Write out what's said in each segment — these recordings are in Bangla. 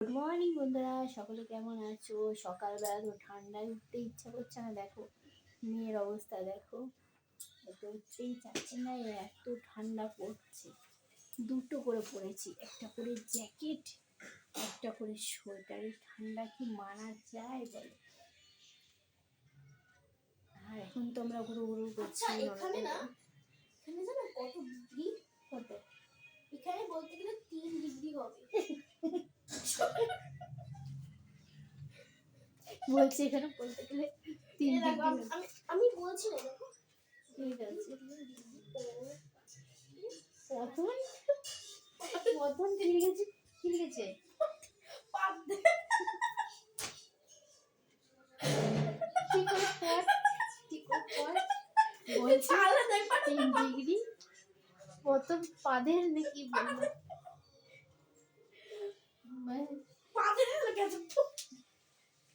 গুড মর্নিং বন্ধুরা, সকলে কেমন আছো? সকালবেলা তো ঠান্ডায় উঠতে ইচ্ছা করছে না। দেখো মেয়ের অবস্থা, দেখো এত উঠতেই চাচ্ছে না, এত ঠান্ডা পড়ছে। দুটো করে পরেছি, একটা করে জ্যাকেট, একটা করে সোয়েটার। এই ঠান্ডা কি মানা যায় বলো? আর এখন তো আমরা ঘুরু ঘুরু করছি। এখানে জানো কত ডিগ্রি? কত? এখানে বলতে গেলে 3 ডিগ্রি হবে। বলছি এখানে বলতে গেলে 3 ডিগ্রি। আমি বলছি না, দেখো ঠিক আছে। প্রথম কি লিখেছে? কি লিখেছে? বলছি 3 ডিগ্রি প্রথম পাদের নাকি বলবো? পাদের লেগেছে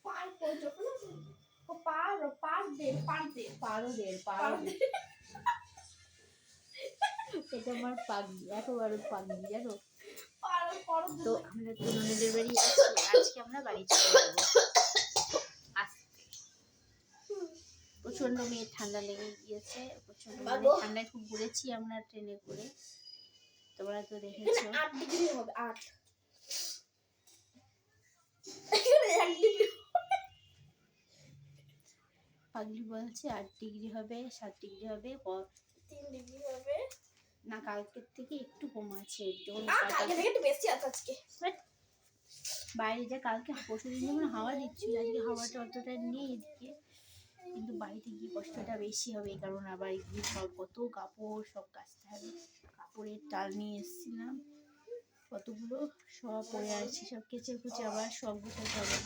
পার যখন পারদের এটা আমার পাগলি, একেবারে পাগলি জানো। তো আমরা তো ননদের বাড়ি আছি, আজকে আমরা বাড়ি চলে যাবো। প্রচন্ড মেয়ের ঠান্ডা লেগে গিয়েছে, প্রচন্ড ঠান্ডায় খুব ঘুরেছি আমরা ট্রেনে করে, তোমরা তো দেখেছো। 8 ডিগ্রি হবে, 8 পাগলি বলছে 8 ডিগ্রি হবে, 7 ডিগ্রি হবে, 3 ডিগ্রি হবে না। কালকের থেকে একটু কম আছে, কালকে থেকে একটু বেশি আছে আজকে। বাইরে যা কালকে পরশুদিন যেমন হাওয়া দিচ্ছিল, আজকে হাওয়াটা অতটা নেই এদিকে, কিন্তু বাড়িতে গিয়ে কষ্টটা বেশি হবে। কারণ আবার এগুলি সব কত কাপড় সব কাচতে হবে। কাপড়ের টাল নিয়ে এসেছিলাম কতগুলো, সব পরে আছে, সব কেচে কুচে আবার সব গুছাতে হবে।